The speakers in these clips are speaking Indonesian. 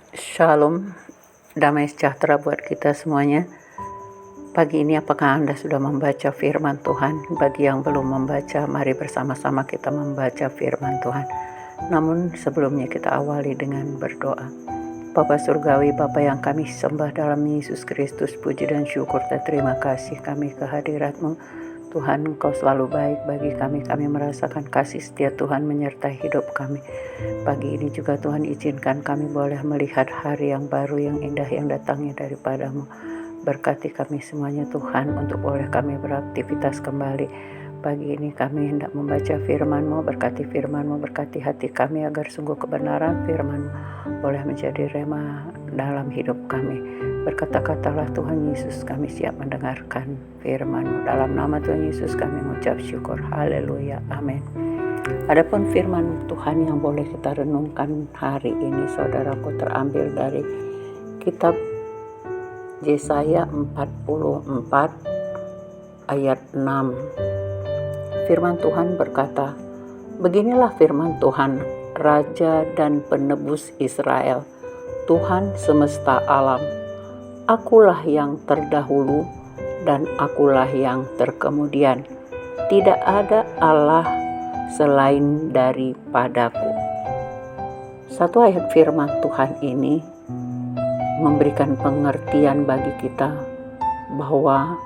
Shalom, damai sejahtera buat kita semuanya. Pagi ini apakah Anda sudah membaca firman Tuhan? Bagi yang belum membaca, mari bersama-sama kita membaca firman Tuhan. Namun sebelumnya kita awali dengan berdoa. Bapa Surgawi, Bapa yang kami sembah dalam Yesus Kristus, puji dan syukur dan terima kasih kami kehadirat-Mu. Tuhan, Engkau selalu baik bagi kami merasakan kasih setia Tuhan menyertai hidup kami. Pagi ini juga Tuhan izinkan kami boleh melihat hari yang baru, yang indah yang datangnya daripada-Mu. Berkati kami semuanya Tuhan untuk boleh kami beraktivitas kembali. Pagi ini kami hendak membaca firman-Mu, berkati firman-Mu, berkati hati kami agar sungguh kebenaran firman-Mu boleh menjadi rema dalam hidup kami. Berkata-katalah Tuhan Yesus, kami siap mendengarkan firman-Mu. Dalam nama Tuhan Yesus kami mengucap syukur. Haleluya. Amin. Adapun firman Tuhan yang boleh kita renungkan hari ini, saudaraku, terambil dari kitab Yesaya 44 ayat 6. Firman Tuhan berkata, "Beginilah firman Tuhan, Raja dan Penebus Israel, Tuhan semesta alam. Akulah yang terdahulu dan akulah yang terkemudian. Tidak ada Allah selain daripadaku." Satu ayat firman Tuhan ini memberikan pengertian bagi kita bahwa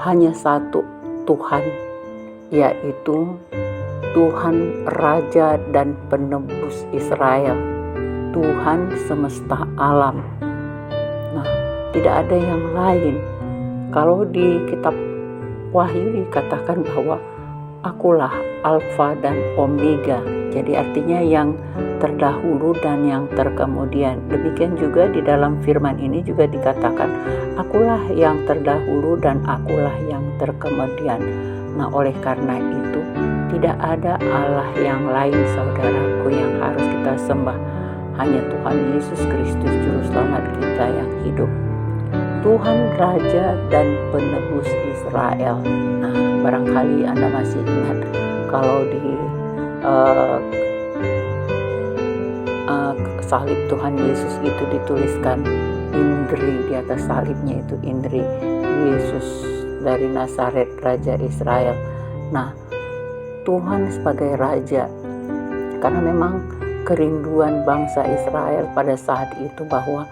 hanya satu Tuhan, yaitu Tuhan Raja dan Penebus Israel, Tuhan semesta alam. Nah, tidak ada yang lain. Kalau di kitab Wahyu dikatakan bahwa akulah Alfa dan Omega, jadi artinya yang terdahulu dan yang terkemudian. Demikian juga di dalam firman ini juga dikatakan, akulah yang terdahulu dan akulah yang terkemudian. Nah, oleh karena itu tidak ada Allah yang lain, saudaraku, yang harus kita sembah. Hanya Tuhan Yesus Kristus Juru Selamat kita yang hidup. Tuhan Raja dan Penebus Israel. Nah, barangkali Anda masih ingat kalau di salib Tuhan Yesus itu dituliskan Indri, di atas salibnya itu Indri, Yesus dari Nazaret, Raja Israel. Nah, Tuhan sebagai Raja, karena memang kerinduan bangsa Israel pada saat itu bahwa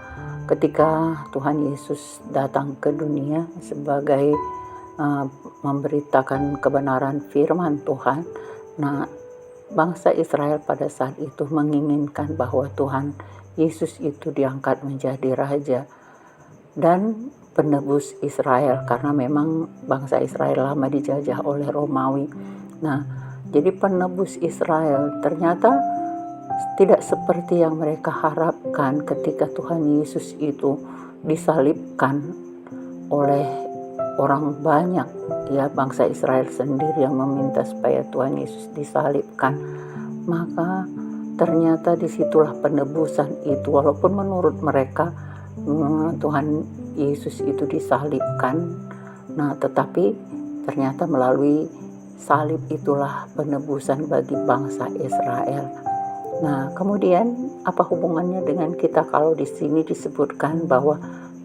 ketika Tuhan Yesus datang ke dunia sebagai memberitakan kebenaran firman Tuhan, nah bangsa Israel pada saat itu menginginkan bahwa Tuhan Yesus itu diangkat menjadi Raja dan Penebus Israel, karena memang bangsa Israel lama dijajah oleh Romawi. Nah, jadi penebus Israel ternyata tidak seperti yang mereka harapkan ketika Tuhan Yesus itu disalibkan oleh orang banyak. Ya, bangsa Israel sendiri yang meminta supaya Tuhan Yesus disalibkan. Maka ternyata disitulah penebusan itu, walaupun menurut mereka Tuhan Yesus itu disalibkan, nah tetapi ternyata melalui salib itulah penebusan bagi bangsa Israel. Nah, kemudian apa hubungannya dengan kita kalau di sini disebutkan bahwa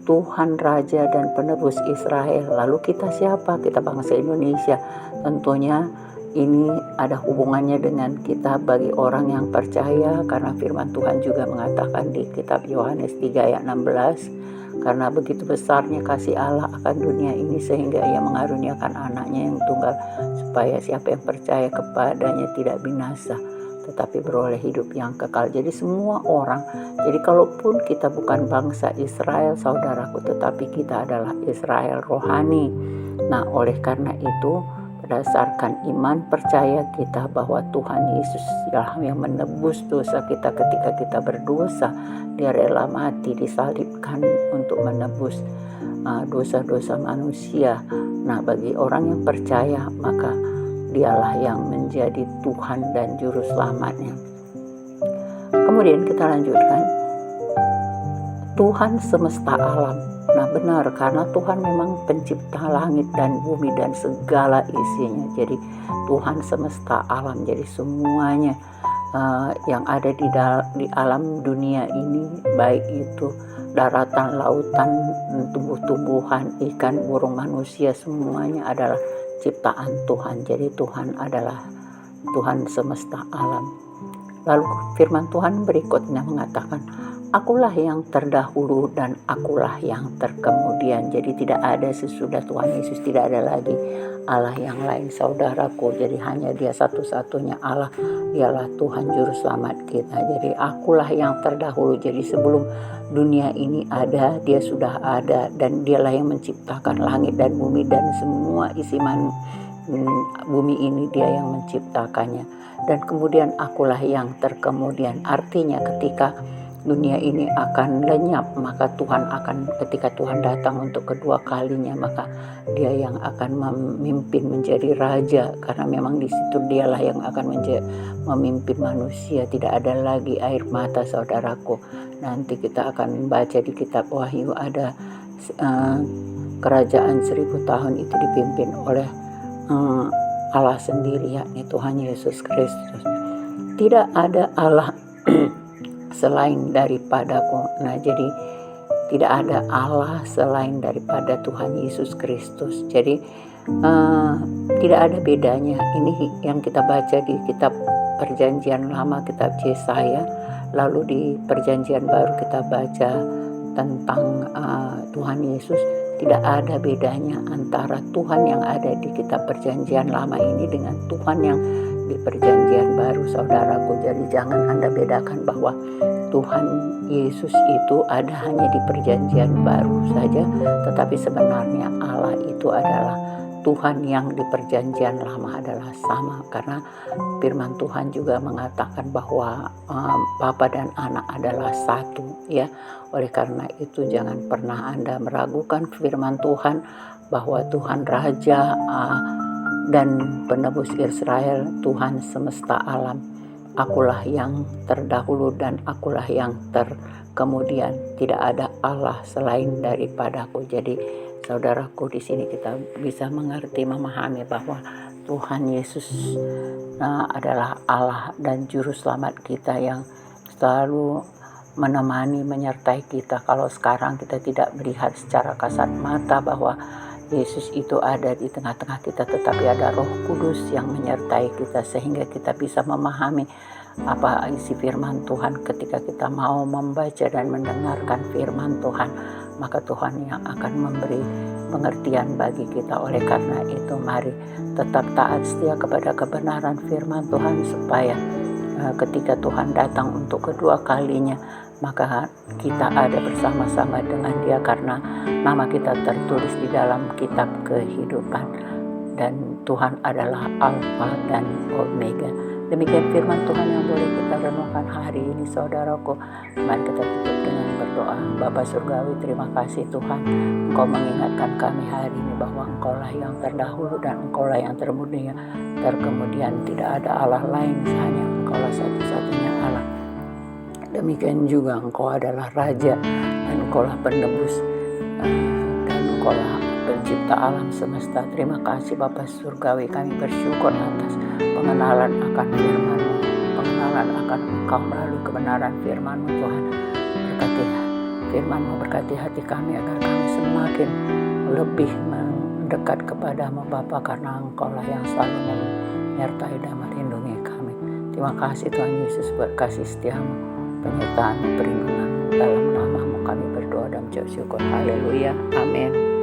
Tuhan Raja dan Penebus Israel? Lalu kita siapa? Kita bangsa Indonesia. Tentunya ini ada hubungannya dengan kita bagi orang yang percaya, karena firman Tuhan juga mengatakan di kitab Yohanes 3 ayat 16, karena begitu besarnya kasih Allah akan dunia ini sehingga Ia mengaruniakan anaknya yang tunggal, supaya siapa yang percaya kepadanya tidak binasa tetapi beroleh hidup yang kekal. Jadi semua orang, jadi kalaupun kita bukan bangsa Israel, saudaraku, tetapi kita adalah Israel rohani. Nah, oleh karena itu berdasarkan iman percaya kita bahwa Tuhan Yesus lah yang menebus dosa kita ketika kita berdosa. Dia rela mati, disalibkan untuk menebus dosa-dosa manusia. Nah, bagi orang yang percaya, maka Dialah yang menjadi Tuhan dan Juru Selamatnya. Kemudian kita lanjutkan, Tuhan semesta alam. Nah, benar, karena Tuhan memang pencipta langit dan bumi dan segala isinya. Jadi Tuhan semesta alam, jadi semuanya. yang ada di alam dunia ini, baik itu daratan, lautan, tumbuh-tumbuhan, ikan, burung, manusia, semuanya adalah ciptaan Tuhan. Jadi Tuhan adalah Tuhan semesta alam. Lalu firman Tuhan berikutnya mengatakan, akulah yang terdahulu dan akulah yang terkemudian. Jadi tidak ada sesudah Tuhan Yesus, tidak ada lagi Allah yang lain, saudaraku. Jadi hanya Dia satu-satunya Allah, Dialah Tuhan Juru Selamat kita. Jadi akulah yang terdahulu. Jadi sebelum dunia ini ada, Dia sudah ada, dan Dialah yang menciptakan langit dan bumi dan semua isi bumi ini, Dia yang menciptakannya. Dan kemudian akulah yang terkemudian. Artinya ketika dunia ini akan lenyap, maka ketika Tuhan datang untuk kedua kalinya, maka Dia yang akan memimpin menjadi raja, karena memang di situ Dialah yang akan memimpin manusia. Tidak ada lagi air mata, saudaraku. Nanti kita akan baca di kitab Wahyu, ada kerajaan 1000 tahun itu dipimpin oleh Allah sendiri, yakni Tuhan Yesus Kristus. Tidak ada Allah selain daripadaku. Nah, jadi tidak ada Allah selain daripada Tuhan Yesus Kristus. Jadi tidak ada bedanya. Ini yang kita baca di kitab Perjanjian Lama, kitab Yesaya. Lalu di Perjanjian Baru kita baca tentang Tuhan Yesus. Tidak ada bedanya antara Tuhan yang ada di kitab Perjanjian Lama ini dengan Tuhan yang di Perjanjian Baru, saudaraku. Jadi jangan Anda bedakan bahwa Tuhan Yesus itu ada hanya di Perjanjian Baru saja, tetapi sebenarnya Allah itu adalah Tuhan yang di Perjanjian Lama adalah sama, karena firman Tuhan juga mengatakan bahwa Bapa dan Anak adalah satu, ya. Oleh karena itu jangan pernah Anda meragukan firman Tuhan bahwa Tuhan Raja dan penebus Israel, Tuhan semesta alam. Akulah yang terdahulu dan akulah yang terkemudian. Tidak ada Allah selain daripadaku. Jadi saudaraku, di sini kita bisa mengerti, memahami bahwa Tuhan Yesus adalah Allah dan Juru Selamat kita yang selalu menemani, menyertai kita. Kalau sekarang kita tidak melihat secara kasat mata bahwa Yesus itu ada di tengah-tengah kita, tetapi ada Roh Kudus yang menyertai kita sehingga kita bisa memahami apa isi firman Tuhan. Ketika kita mau membaca dan mendengarkan firman Tuhan, maka Tuhan yang akan memberi pengertian bagi kita. Oleh karena itu mari tetap taat setia kepada kebenaran firman Tuhan, supaya ketika Tuhan datang untuk kedua kalinya, maka kita ada bersama-sama dengan Dia, karena nama kita tertulis di dalam kitab kehidupan, dan Tuhan adalah Alfa dan Omega. Demikian firman Tuhan yang boleh kita renungkan hari ini, saudaraku. Mari kita tutup dengan berdoa. Bapa Surgawi, terima kasih Tuhan, Engkau mengingatkan kami hari ini bahwa Engkaulah yang terdahulu dan Engkaulah yang terkemudian. Tidak ada Allah lain, hanya Engkaulah satu-satunya Allah. Demikian juga Engkau adalah Raja dan Engkaulah penebus dan Engkaulah pencipta alam semesta. Terima kasih Bapa Surgawi, kami bersyukur atas pengenalan akan firman-Mu, pengenalan akan Engkau melalui kebenaran firman-Mu. Tuhan, berkati firman-Mu, berkati hati kami agar kami semakin lebih mendekat kepadamu Bapa, karena Engkaulah yang selalu menyertai dan melindungi kami. Terima kasih Tuhan Yesus buat kasih setia-Mu, penyertaan, perlindungan. Dalam nama-Mu kami berdoa dan mengucap syukur. Haleluya. Amin.